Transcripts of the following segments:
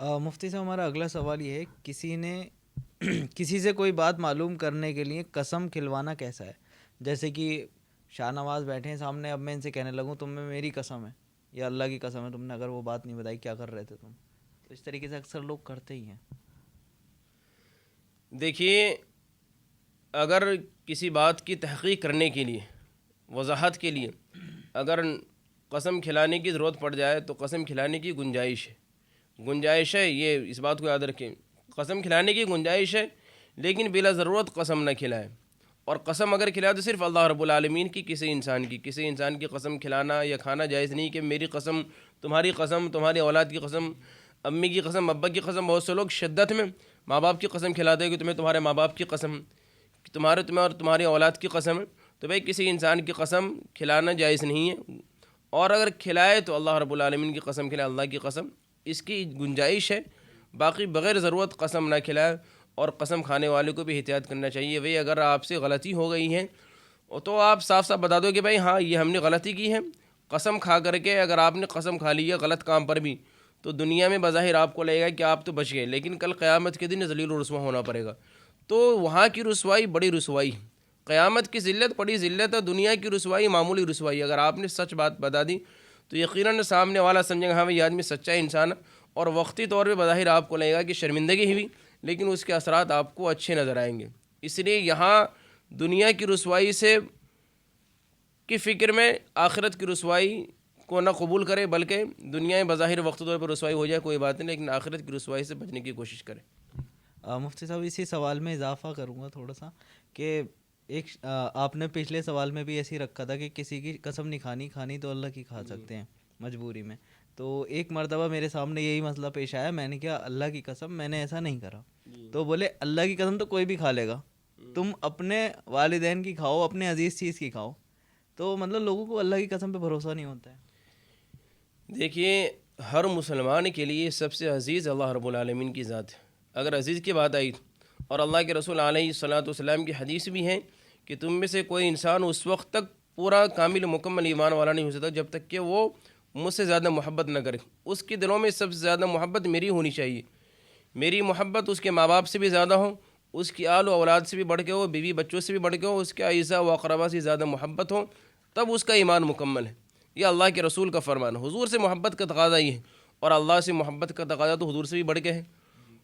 مفتی صاحب ہمارا اگلا سوال یہ ہے، کسی نے کسی سے کوئی بات معلوم کرنے کے لیے قسم کھلوانا کیسا ہے؟ جیسے کہ شاہ نواز بیٹھے ہیں سامنے، اب میں ان سے کہنے لگوں تم میں میری قسم ہے یا اللہ کی قسم ہے، تم نے اگر وہ بات نہیں بتائی کیا کر رہے تھے تم؟ تو اس طریقے سے اکثر لوگ کرتے ہی ہیں۔ دیکھیے، اگر کسی بات کی تحقیق کرنے کے لیے، وضاحت کے لیے اگر قسم کھلانے کی ضرورت پڑ جائے تو قسم کھلانے کی گنجائش ہے، یہ اس بات کو یاد رکھیں، قسم کھلانے کی گنجائش ہے، لیکن بلا ضرورت قسم نہ کھلائیں۔ اور قسم اگر کھلائے تو صرف اللہ رب العالمین کی، کسی انسان کی قسم کھلانا یا کھانا جائز نہیں کہ میری قسم، تمہاری اولاد کی قسم، امی کی قسم، ابا کی قسم۔ بہت سے لوگ شدت میں ماں باپ کی قسم کھلاتے ہیں کہ تمہیں تمہارے ماں باپ کی قسم، تمہیں اور تمہاری اولاد کی قسم ہے۔ تو بھائی کسی انسان کی قسم کھلانا جائز نہیں ہے، اور اگر کھلائے تو اللہ رب العالمین کی قسم کھلائے، اللہ کی قسم، اس کی گنجائش ہے۔ باقی بغیر ضرورت قسم نہ کھلائے، اور قسم کھانے والے کو بھی احتیاط کرنا چاہیے۔ بھئی اگر آپ سے غلطی ہو گئی ہے تو آپ صاف صاف بتا دو کہ بھائی ہاں یہ ہم نے غلطی کی ہے۔ قسم کھا کر کے اگر آپ نے قسم کھا لی ہے غلط کام پر بھی، تو دنیا میں بظاہر آپ کو لگے گا کہ آپ تو بچ گئے، لیکن کل قیامت کے دن ذلیل و رسوا ہونا پڑے گا۔ تو وہاں کی رسوائی بڑی رسوائی، قیامت کی ذلت بڑی ذلت ہے، دنیا کی رسوائی معمولی رسوائی۔ اگر آپ نے سچ بات بتا دی تو یقیناً سامنے والا سمجھے گا ہاں یہ آدمی سچا انسان ہے، اور وقتی طور پہ بظاہر آپ کو لگے گا کہ شرمندگی ہوئی، لیکن اس کے اثرات آپ کو اچھے نظر آئیں گے۔ اس لیے یہاں دنیا کی رسوائی سے کی فکر میں آخرت کی رسوائی کو نہ قبول کرے، بلکہ دنیا میں بظاہر وقت طور پر رسوائی ہو جائے کوئی بات نہیں، لیکن آخرت کی رسوائی سے بچنے کی کوشش کرے۔ مفتی صاحب اسی سوال میں اضافہ کروں گا تھوڑا سا کہ ایک آپ نے پچھلے سوال میں بھی ایسے ہی رکھا تھا کہ کسی کی قسم نہیں کھانی تو اللہ کی کھا سکتے ہیں مجبوری میں۔ تو ایک مرتبہ میرے سامنے یہی مسئلہ پیش آیا، میں نے کہا اللہ کی قسم میں نے ایسا نہیں کرا، تو بولے اللہ کی قسم تو کوئی بھی کھا لے گا، تم اپنے والدین کی کھاؤ، اپنے عزیز چیز کی کھاؤ۔ تو مطلب لوگوں کو اللہ کی قسم پہ بھروسہ نہیں ہوتا ہے۔ دیکھیے، ہر مسلمان کے لیے سب سے عزیز اللہ رب العالمین کی ذات ہے۔ اگر عزیز کی بات آئی اور اللہ کے رسول علیہ الصلاۃ والسلام کی حدیث بھی ہے کہ تم میں سے کوئی انسان اس وقت تک پورا کامل مکمل ایمان والا نہیں ہو سکتا جب تک کہ وہ مجھ سے زیادہ محبت نہ کرے۔ اس کے دلوں میں سب سے زیادہ محبت میری ہونی چاہیے، میری محبت اس کے ماں باپ سے بھی زیادہ ہو، اس کی آل و اولاد سے بھی بڑھ کے ہو، بیوی بچوں سے بھی بڑھ کے ہو، اس کے اعزاء و اقربا سے زیادہ محبت ہو، تب اس کا ایمان مکمل ہے۔ یہ اللہ کے رسول کا فرمان ہے۔ حضور سے محبت کا تقاضا یہ ہے، اور اللہ سے محبت کا تقاضا تو حضور سے بھی بڑھ کے ہے۔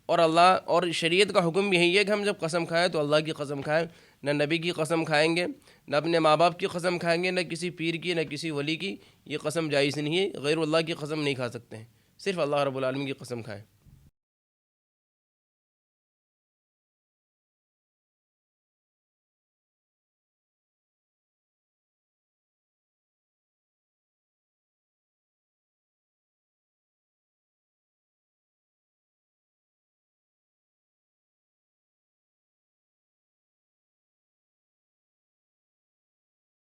اور اللہ اور شریعت کا حکم بھی یہی ہے کہ ہم جب قسم کھائیں تو اللہ کی قسم کھائیں، نہ نبی کی قسم کھائیں گے، نہ اپنے ماں باپ کی قسم کھائیں گے، نہ کسی پیر کی، نہ کسی ولی کی۔ یہ قسم جائز نہیں ہے، غیر اللہ کی قسم نہیں کھا سکتے ہیں، صرف اللہ رب العالمین کی قسم کھائیں۔